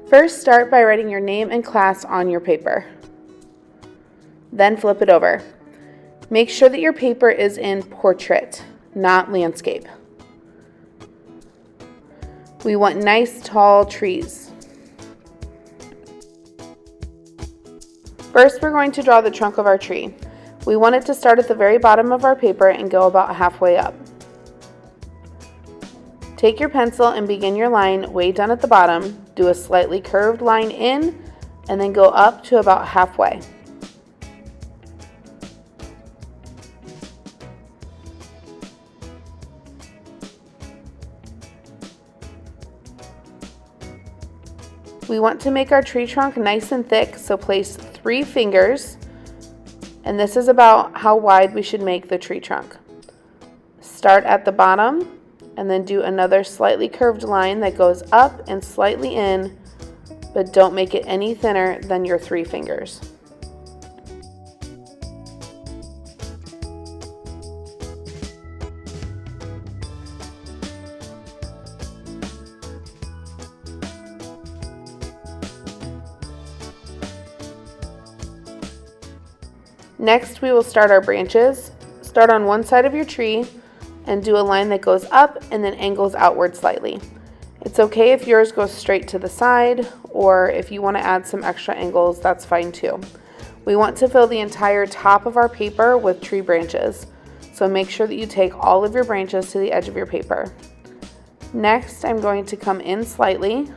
First, start by writing your name and class on your paper. Then flip it over. Make sure that your paper is in portrait, not landscape. We want nice tall trees. First, we're going to draw the trunk of our tree. We want it to start at the very bottom of our paper and go about halfway up. Take your pencil and begin your line way down at the bottom. Do a slightly curved line in and then go up to about halfway. We want to make our tree trunk nice and thick, so place 3 fingers, and this is about how wide we should make the tree trunk. Start at the bottom and then do another slightly curved line that goes up and slightly in, but don't make it any thinner than your 3 fingers. Next, we will start our branches. Start on one side of your tree and do a line that goes up and then angles outward slightly. It's okay if yours goes straight to the side, or if you want to add some extra angles, that's fine too. We want to fill the entire top of our paper with tree branches, so make sure that you take all of your branches to the edge of your paper. Next, I'm going to come in slightly,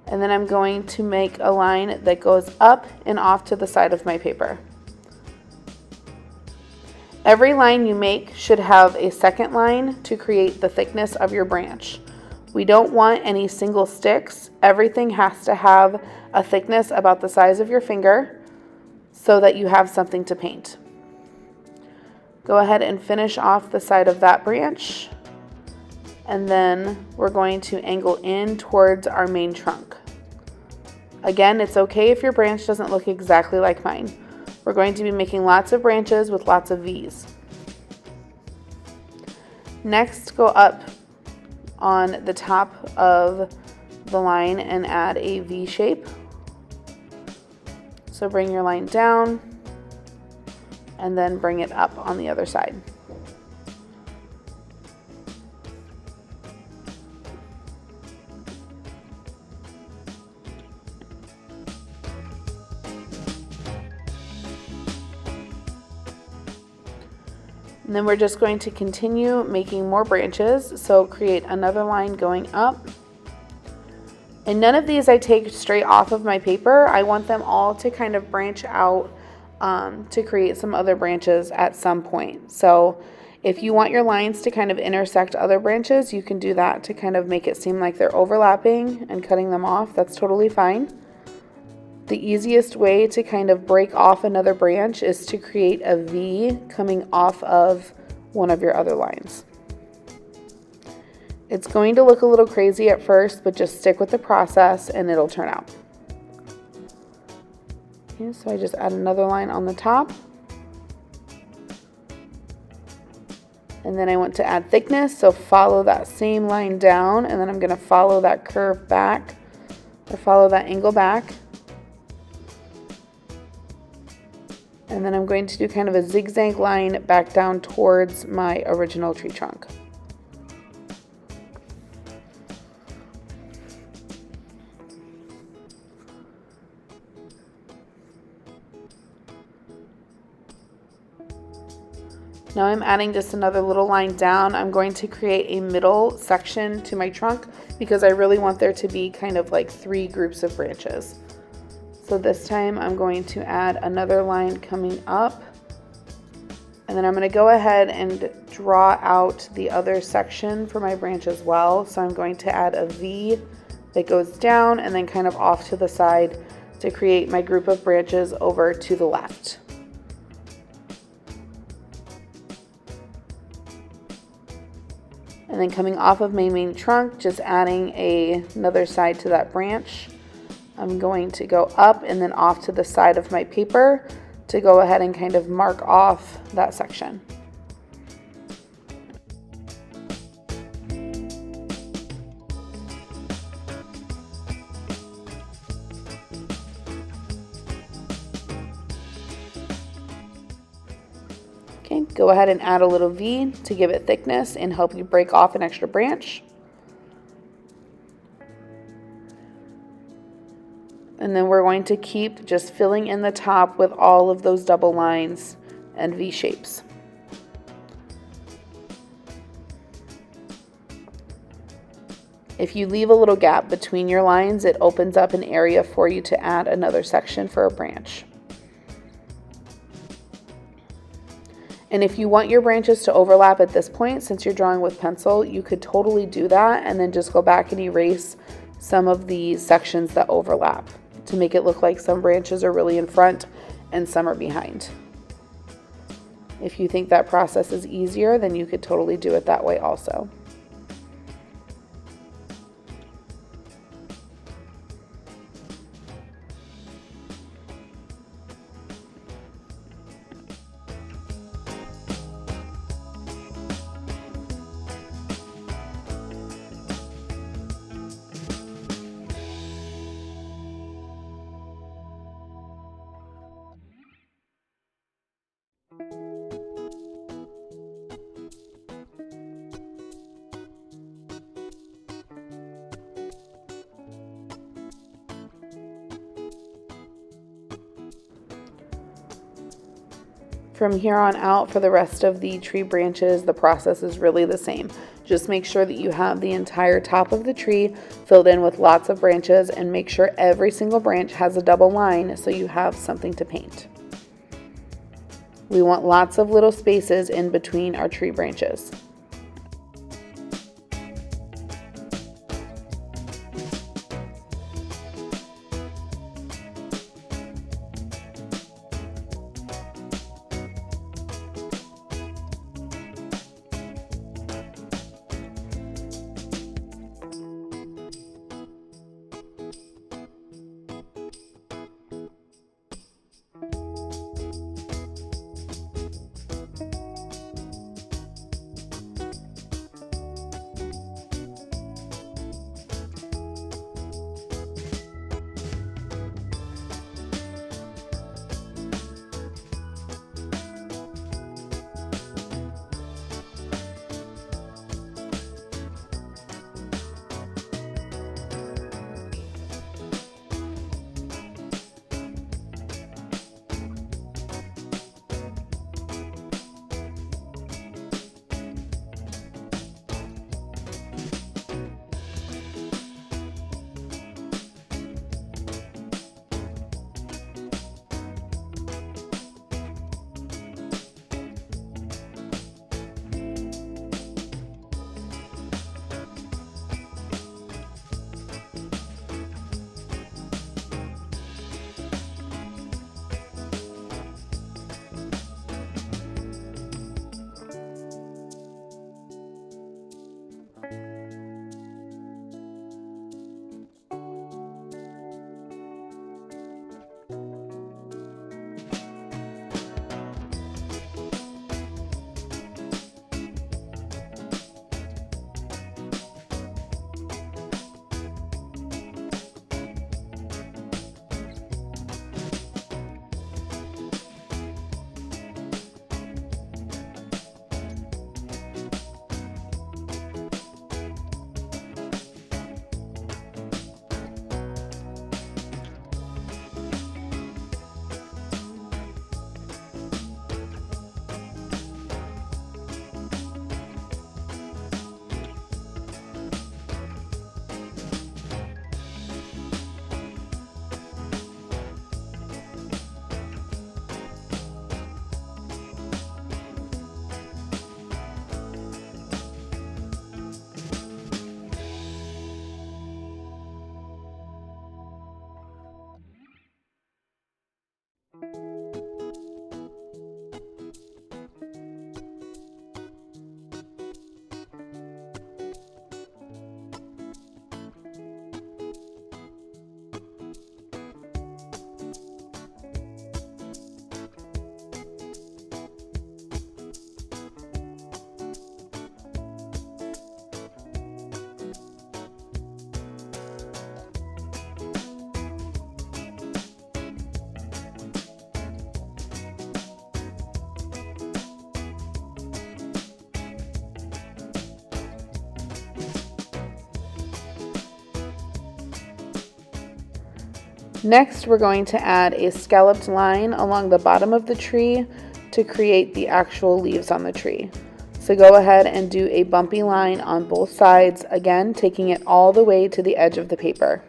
and then I'm going to make a line that goes up and off to the side of my paper. Every line you make should have a second line to create the thickness of your branch. We don't want any single sticks. Everything has to have a thickness about the size of your finger so that you have something to paint. Go ahead and finish off the side of that branch, and then we're going to angle in towards our main trunk. Again, it's okay if your branch doesn't look exactly like mine. We're going to be making lots of branches with lots of V's. Next, go up on the top of the line and add a V shape. So bring your line down and then bring it up on the other side. And then we're just going to continue making more branches. So create another line going up. And none of these I take straight off of my paper. I want them all to kind of branch out to create some other branches at some point. So if you want your lines to kind of intersect other branches, you can do that to kind of make it seem like they're overlapping and cutting them off. That's totally fine. The easiest way to kind of break off another branch is to create a V coming off of one of your other lines. It's going to look a little crazy at first, but just stick with the process and it'll turn out. Okay, so I just add another line on the top. And then I want to add thickness, so follow that same line down, and then I'm going to follow that curve back, or follow that angle back. And then I'm going to do kind of a zigzag line back down towards my original tree trunk. Now I'm adding just another little line down. I'm going to create a middle section to my trunk because I really want there to be kind of like 3 groups of branches. So this time I'm going to add another line coming up, and then I'm going to go ahead and draw out the other section for my branch as well. So I'm going to add a V that goes down and then kind of off to the side to create my group of branches over to the left. And then coming off of my main trunk, just adding another side to that branch. I'm going to go up and then off to the side of my paper to go ahead and kind of mark off that section. Okay, go ahead and add a little V to give it thickness and help you break off an extra branch. And then we're going to keep just filling in the top with all of those double lines and V shapes. If you leave a little gap between your lines, it opens up an area for you to add another section for a branch. And if you want your branches to overlap at this point, since you're drawing with pencil, you could totally do that and then just go back and erase some of the sections that overlap to make it look like some branches are really in front and some are behind. If you think that process is easier, then you could totally do it that way also. From here on out, for the rest of the tree branches, the process is really the same. Just make sure that you have the entire top of the tree filled in with lots of branches, and make sure every single branch has a double line so you have something to paint. We want lots of little spaces in between our tree branches. Next, we're going to add a scalloped line along the bottom of the tree to create the actual leaves on the tree. So go ahead and do a bumpy line on both sides, again taking it all the way to the edge of the paper.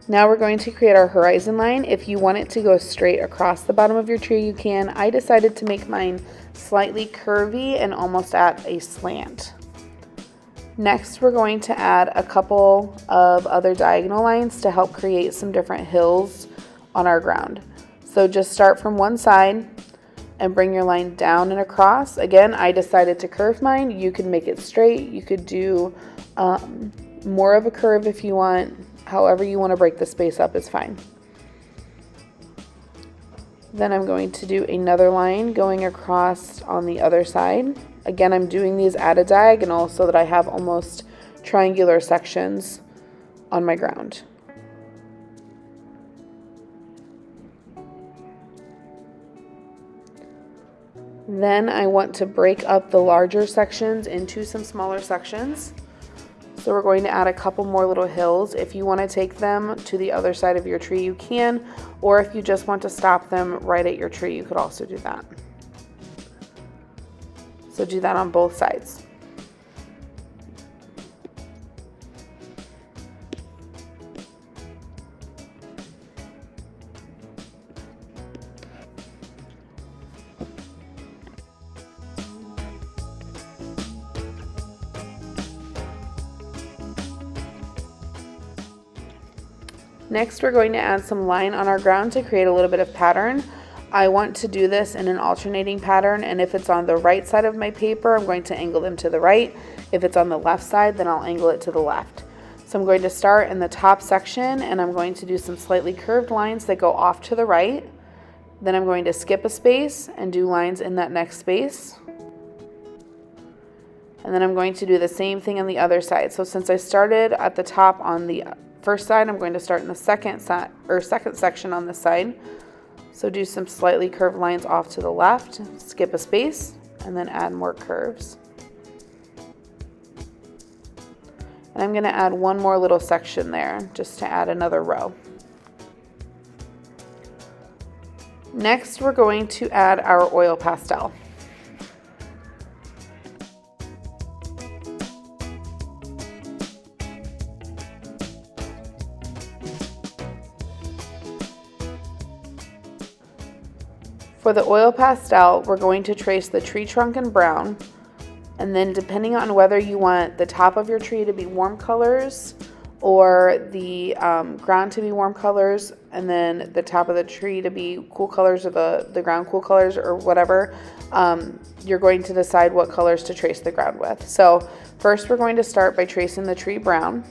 Now we're going to create our horizon line. If you want it to go straight across the bottom of your tree, you can. I decided to make mine slightly curvy and almost at a slant. Next, we're going to add a couple of other diagonal lines to help create some different hills on our ground. So just start from one side and bring your line down and across. Again, I decided to curve mine. You can make it straight. You could do more of a curve if you want. However you want to break the space up is fine. Then I'm going to do another line going across on the other side. Again, I'm doing these at a diagonal so that I have almost triangular sections on my ground. Then I want to break up the larger sections into some smaller sections. So we're going to add a couple more little hills. If you want to take them to the other side of your tree, you can, or if you just want to stop them right at your tree, you could also do that. So do that on both sides. Next, we're going to add some line on our ground to create a little bit of pattern. I want to do this in an alternating pattern, and if it's on the right side of my paper, I'm going to angle them to the right. If it's on the left side, then I'll angle it to the left. So I'm going to start in the top section, and I'm going to do some slightly curved lines that go off to the right. Then I'm going to skip a space and do lines in that next space. And then I'm going to do the same thing on the other side. So since I started at the top on the first side, I'm going to start in the second section on this side. So do some slightly curved lines off to the left, skip a space, and then add more curves. And I'm going to add one more little section there just to add another row. Next, we're going to add our oil pastel. For the oil pastel, we're going to trace the tree trunk in brown, and then depending on whether you want the top of your tree to be warm colors or the ground to be warm colors, and then the top of the tree to be cool colors, or the ground cool colors, or whatever, you're going to decide what colors to trace the ground with. So first we're going to start by tracing the tree brown.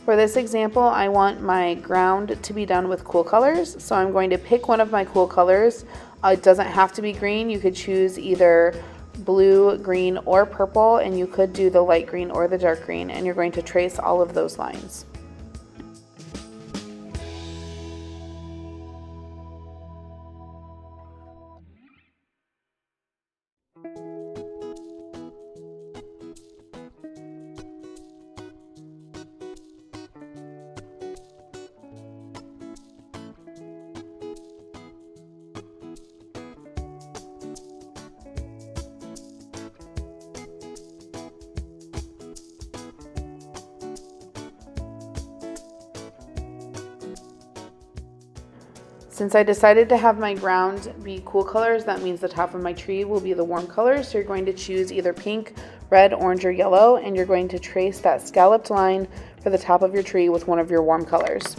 For this example, I want my ground to be done with cool colors, so I'm going to pick one of my cool colors. It doesn't have to be green. You could choose either blue, green, or purple, and you could do the light green or the dark green, and you're going to trace all of those lines. Since I decided to have my ground be cool colors, that means the top of my tree will be the warm colors. So you're going to choose either pink, red, orange, or yellow, and you're going to trace that scalloped line for the top of your tree with one of your warm colors.